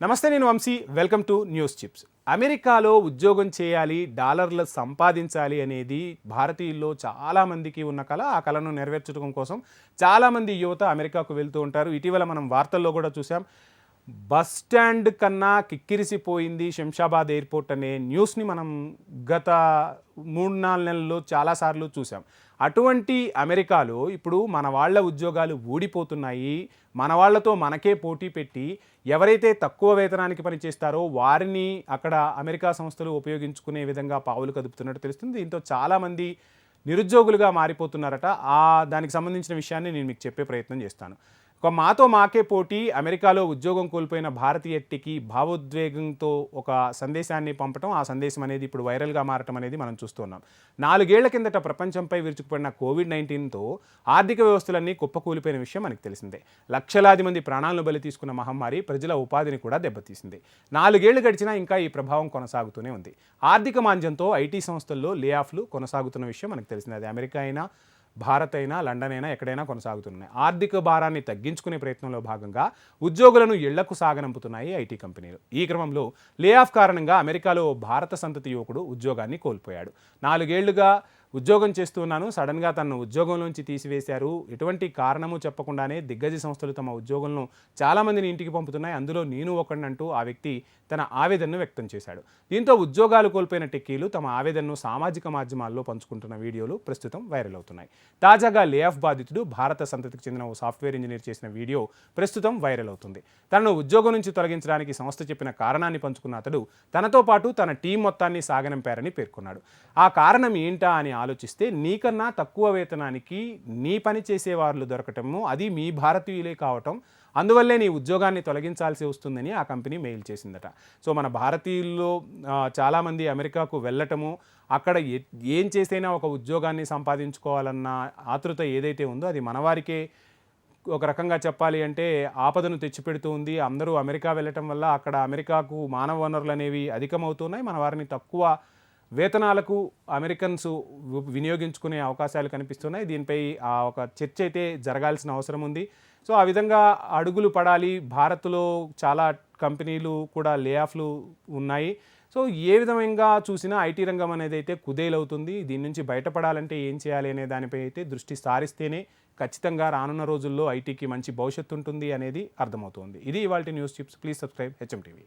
నమస్తే, నేను Vamshi. Welcome to News Chips. అమెరికాలో ఉద్యోగం చేయాలి, డాలర్లు సంపాదించాలి అనేది భారతీయుల్లో చాలామందికి ఉన్న కళ. ఆ కళను నెరవేర్చడం కోసం చాలామంది యువత అమెరికాకు వెళ్తూ ఉంటారు. ఇటీవల మనం వార్తల్లో కూడా చూసాం. బస్ స్టాండ్ కన్నా కిక్కిరిసిపోయింది శంషాబాద్ ఎయిర్పోర్ట్ అనే న్యూస్ని మనం గత 3-4 నెలల్లో చాలాసార్లు చూసాం. అటువంటి అమెరికాలో ఇప్పుడు మన వాళ్ళ ఉద్యోగాలు ఊడిపోతున్నాయి. మన వాళ్ళతో మనకే పోటీ పెట్టి ఎవరైతే తక్కువ వేతనానికి పనిచేస్తారో వారిని అక్కడ అమెరికా సంస్థలు ఉపయోగించుకునే విధంగా పావులు కదుపుతున్నట్టు తెలుస్తుంది. దీంతో చాలామంది నిరుద్యోగులుగా మారిపోతున్నారట. దానికి సంబంధించిన విషయాన్ని నేను మీకు చెప్పే ప్రయత్నం చేస్తాను. మాతో మాకే పోటీ, అమెరికాలో ఉద్యోగం కోల్పోయిన భారతీయ టెకీ భావోద్వేగంతో ఒక సందేశాన్ని పంపటం, ఆ సందేశం అనేది ఇప్పుడు వైరల్గా మారటం అనేది మనం చూస్తున్నాం. 4 ఏళ్ల కిందట ప్రపంచంపై విరుచుకుపడిన కోవిడ్-19తో ఆర్థిక వ్యవస్థలన్నీ కుప్పకూలిపోయిన విషయం మనకు తెలిసిందే. లక్షలాది మంది ప్రాణాలను బలి తీసుకున్న మహమ్మారి ప్రజల ఉపాధిని కూడా దెబ్బతీసింది. 4 ఏళ్లు గడిచినా ఇంకా ఈ ప్రభావం కొనసాగుతూనే ఉంది. ఆర్థిక మాంద్యంతో ఐటీ సంస్థల్లో లే ఆఫ్లు కొనసాగుతున్న విషయం మనకు తెలిసిందే. అది అమెరికా అయినా, భారత్ అయినా, లండన్ అయినా, ఎక్కడైనా కొనసాగుతున్నాయి. ఆర్థిక భారాన్ని తగ్గించుకునే ప్రయత్నంలో భాగంగా ఉద్యోగులను ఇళ్లకు సాగనంపుతున్నాయి ఐటీ కంపెనీలు. ఈ క్రమంలో లే ఆఫ్ కారణంగా అమెరికాలో భారత సంతతి యువకుడు ఉద్యోగాన్ని కోల్పోయాడు. 4 ఏళ్లుగా ఉద్యోగం చేస్తున్నాను, సడన్గా తనను ఉద్యోగంలోంచి తీసివేశారు. ఎటువంటి కారణము చెప్పకుండానే దిగ్గజ సంస్థలు తమ ఉద్యోగులను చాలామందిని ఇంటికి పంపుతున్నాయి, అందులో నేను ఒకడినంటూ ఆ వ్యక్తి తన ఆవేదనను వ్యక్తం చేశాడు. దీంతో ఉద్యోగాలు కోల్పోయిన టెక్కీలు తమ ఆవేదనను సామాజిక మాధ్యమాల్లో పంచుకుంటున్న వీడియోలు ప్రస్తుతం వైరల్ అవుతున్నాయి. తాజాగా లే ఆఫ్ బాధితుడు భారత సంతతికి చెందిన ఓ సాఫ్ట్వేర్ ఇంజనీర్ చేసిన వీడియో ప్రస్తుతం వైరల్ అవుతుంది. తనను ఉద్యోగం నుంచి తొలగించడానికి సంస్థ చెప్పిన కారణాన్ని పంచుకున్న అతడు తనతో పాటు తన టీం మొత్తాన్ని సాగనంపారని పేర్కొన్నాడు. ఆ కారణం ఏంటా అని ఆలోచిస్తే, నీకన్నా తక్కువ వేతనానికి నీ పని చేసేవాళ్ళు దొరకటము, అది మీ భారతీయులే కావటం, అందువల్లే నీ ఉద్యోగాన్ని తొలగించాల్సి వస్తుందని ఆ కంపెనీ మెయిల్ చేసిందట. సో మన భారతీయుల్లో చాలామంది అమెరికాకు వెళ్ళటము, అక్కడ ఏం చేసైనా ఒక ఉద్యోగాన్ని సంపాదించుకోవాలన్న ఆతృత ఏదైతే ఉందో అది మనవారికే ఒక రకంగా చెప్పాలి అంటే ఆపదను తెచ్చిపెడుతూ ఉంది. అందరూ అమెరికా వెళ్ళటం వల్ల అక్కడ అమెరికాకు మానవ వనరులు అనేవి అధికమవుతున్నాయి. మన వారిని తక్కువ వేతనాలకు అమెరికన్స్ వినియోగించుకునే అవకాశాలు కనిపిస్తున్నాయి. దీనిపై ఒక చర్చ అయితే జరగాల్సిన అవసరం ఉంది. సో ఆ విధంగా అడుగులు పడాలి. భారత్లో చాలా కంపెనీలు కూడా లే ఆఫ్లు ఉన్నాయి. సో ఏ విధంగా చూసినా ఐటీ రంగం అనేది అయితే కుదేలవుతుంది. దీని నుంచి బయటపడాలంటే ఏం చేయాలి అనే దానిపై అయితే దృష్టి సారిస్తేనే ఖచ్చితంగా రానున్న రోజుల్లో ఐటీకి మంచి భవిష్యత్తు ఉంటుంది అనేది అర్థమవుతుంది. ఇది ఇవాల్టి news chips. Please subscribe HM TV.